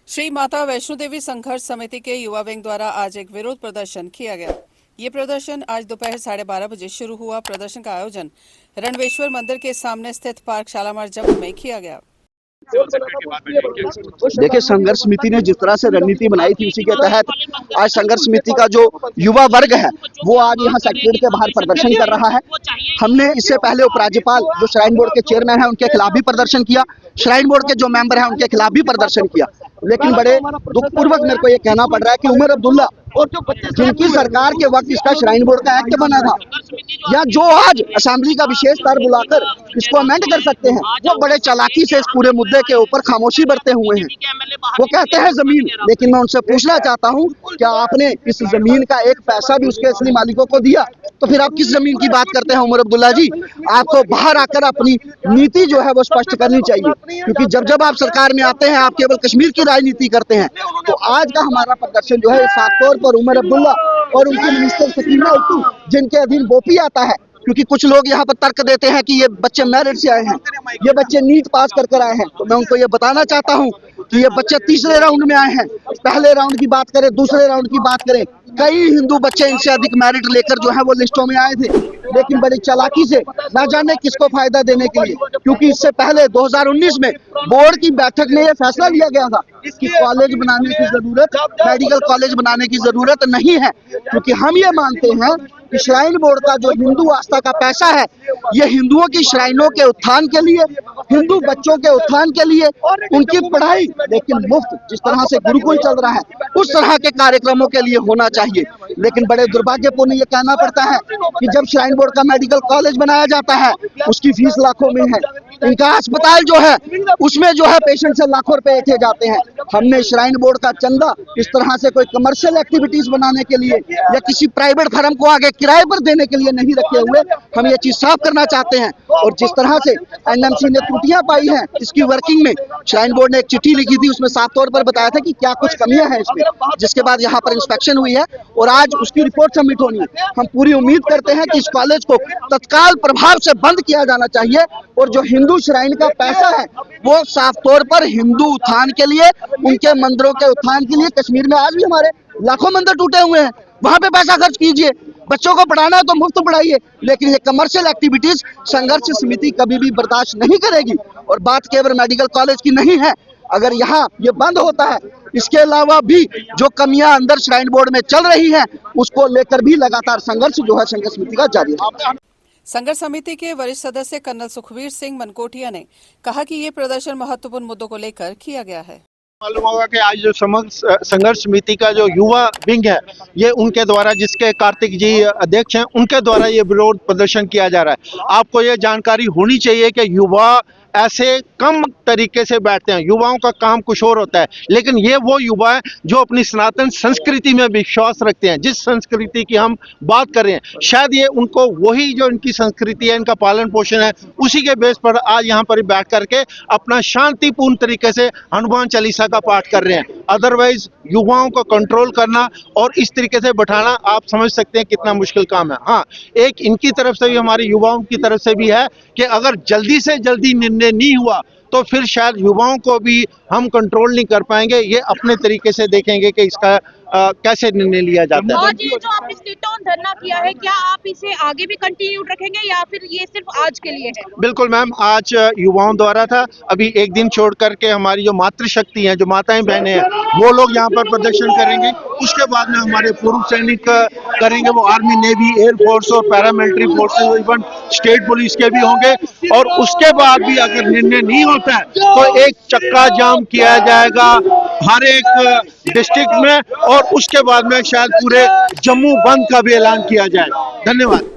श्री माता वैष्णो देवी संघर्ष समिति के युवा विंग द्वारा आज एक विरोध प्रदर्शन किया गया। ये प्रदर्शन आज दोपहर 12:30 बजे शुरू हुआ। प्रदर्शन का आयोजन रणवेश्वर मंदिर के सामने स्थित पार्क शालामार जम्मू में किया गया। देखिए, संघर्ष समिति ने जिस तरह से रणनीति बनाई थी उसी के तहत आज संघर्ष समिति का जो युवा वर्ग है वो आज यहाँ सेक्रेटरीट के बाहर प्रदर्शन कर रहा है। हमने इससे पहले उपराज्यपाल जो श्राइन बोर्ड के चेयरमैन है उनके खिलाफ भी प्रदर्शन किया, श्राइन बोर्ड के जो मेंबर हैं उनके खिलाफ भी प्रदर्शन किया। लेकिन बड़े दुखपूर्वक मेरे को ये कहना पड़ रहा है कि उमर अब्दुल्ला और जिनकी सरकार के वक्त इसका श्राइन बोर्ड का एक्ट बना था या जो आज असेंबली का विशेष स्तर बुलाकर इसको अमेंड कर सकते हैं, वो बड़े चालाकी से इस पूरे मुद्दे के ऊपर खामोशी बरते हुए हैं। वो कहते हैं जमीन, लेकिन मैं उनसे पूछना चाहता हूं, क्या आपने इस जमीन का एक पैसा भी उसके असली मालिकों को दिया? तो फिर आप किस जमीन की बात करते हैं उमर अब्दुल्ला जी? आपको बाहर आकर अपनी नीति जो है वो स्पष्ट करनी चाहिए, क्योंकि जब जब आप सरकार में आते हैं आप केवल कश्मीर की राजनीति करते हैं। तो आज का हमारा प्रदर्शन जो है साफ तौर पर उमर अब्दुल्ला और उनकी मिनिस्टर सकीना उर्दू जिनके अधीन बोपी आता है, क्योंकि कुछ लोग यहाँ पर तर्क देते हैं कि ये बच्चे मेरिट से आए हैं, ये बच्चे नीट पास कर आए हैं। तो मैं उनको ये बताना चाहता हूँ कि ये बच्चे तीसरे राउंड में आए हैं। पहले राउंड की बात करें, दूसरे राउंड की बात करें, कई हिंदू बच्चे इनसे अधिक मेरिट लेकर जो है वो लिस्टों में आए थे, लेकिन बड़ी चालाकी से न जाने किसको फायदा देने के लिए, क्योंकि इससे पहले 2019 में बोर्ड की बैठक में यह फैसला लिया गया था कि कॉलेज बनाने की जरूरत, मेडिकल कॉलेज बनाने की जरूरत नहीं है, क्योंकि हम ये मानते हैं कि श्राइन बोर्ड का जो हिंदू आस्था का पैसा है ये हिंदुओं की श्राइनों के उत्थान के लिए, हिंदू बच्चों के उत्थान के लिए, उनकी पढ़ाई लेकिन मुफ्त, जिस तरह से गुरुकुल चल रहा है उस तरह के कार्यक्रमों के लिए होना चाहिए। लेकिन बड़े दुर्भाग्यपूर्ण ये कहना पड़ता है कि जब श्राइन बोर्ड का मेडिकल कॉलेज बनाया जाता है उसकी फीस लाखों में है, इनका अस्पताल जो है उसमें जो है पेशेंट से लाखों रुपए ऐंठे जाते हैं। हमने श्राइन बोर्ड का चंदा इस तरह से कोई कमर्शियल एक्टिविटीज बनाने के लिए या किसी प्राइवेट फर्म को आगे किराए पर देने के लिए नहीं रखे हुए। हम ये चीज साफ करना चाहते हैं। और जिस तरह से एनएमसी ने त्रुटियां पाई हैं इसकी वर्किंग में, श्राइन बोर्ड ने एक चिट्ठी लिखी थी, उसमें साफ तौर पर बताया था कि क्या कुछ कमियां हैं इसमें, जिसके बाद यहाँ पर इंस्पेक्शन हुई है और आज उसकी रिपोर्ट सबमिट होनी है। हम पूरी उम्मीद करते हैं कि इस कॉलेज को तत्काल प्रभाव से बंद किया जाना चाहिए और जो हिंदू श्राइन का पैसा है वो साफ तौर पर हिंदू उत्थान के लिए, उनके मंदिरों के उत्थान के लिए, कश्मीर में आज भी हमारे लाखों मंदिर टूटे हुए हैं, वहां पे पैसा खर्च कीजिए। बच्चों को पढ़ाना है तो मुफ्त पढ़ाइए, लेकिन ये कमर्शियल एक्टिविटीज संघर्ष समिति कभी भी बर्दाश्त नहीं करेगी। और बात केवल मेडिकल कॉलेज की नहीं है, अगर यहाँ ये बंद होता है, इसके अलावा भी जो कमियां अंदर श्राइन बोर्ड में चल रही हैं उसको लेकर भी लगातार संघर्ष जो है संघर्ष समिति का जारी है। संघर्ष समिति के वरिष्ठ सदस्य कर्नल सुखवीर सिंह मनकोटिया ने कहा कि ये प्रदर्शन महत्वपूर्ण मुद्दों को लेकर किया गया है। मालूम होगा कि आज जो संघर्ष समिति का जो युवा विंग है ये उनके द्वारा, जिसके कार्तिक जी अध्यक्ष हैं, उनके द्वारा ये विरोध प्रदर्शन किया जा रहा है। आपको ये जानकारी होनी चाहिए कि युवा ऐसे कम तरीके से बैठते हैं, युवाओं का काम कुछ और होता है, लेकिन ये वो युवा है जो अपनी सनातन संस्कृति में विश्वास रखते हैं। जिस संस्कृति की हम बात कर रहे हैं, शायद ये उनको वही जो इनकी संस्कृति है, इनका पालन पोषण है, उसी के बेस पर आज यहाँ पर बैठ करके अपना शांतिपूर्ण तरीके से हनुमान चालीसा का पाठ कर रहे हैं। अदरवाइज युवाओं को कंट्रोल करना और इस तरीके से बैठाना, आप समझ सकते हैं कितना मुश्किल काम है। हाँ, एक इनकी तरफ से भी, हमारे युवाओं की तरफ से भी है कि अगर जल्दी से जल्दी निर्णय नहीं हुआ तो फिर शायद युवाओं को भी हम कंट्रोल नहीं कर पाएंगे। ये अपने तरीके से देखेंगे कि इसका कैसे निर्णय लिया जाता है। आज ये जो आपने स्ट्रीट टाउन धरना किया है, क्या आप इसे आगे भी कंटिन्यू रखेंगे या फिर ये सिर्फ आज के लिए है? बिल्कुल मैम, आज युवाओं द्वारा था, अभी एक दिन छोड़ करके हमारी जो मातृशक्ति हैं, जो माताएं बहनें हैं, वो लोग यहाँ पर प्रदर्शन करेंगे। उसके बाद में हमारे पूर्व सैनिक करेंगे, वो आर्मी, नेवी, एयरफोर्स और paramilitary forces, even state police के भी होंगे। और उसके बाद भी अगर निर्णय नहीं होता है तो एक चक्का जाम किया जाएगा हर एक डिस्ट्रिक्ट में, और उसके बाद में शायद पूरे जम्मू बंद का भी ऐलान किया जाए। धन्यवाद।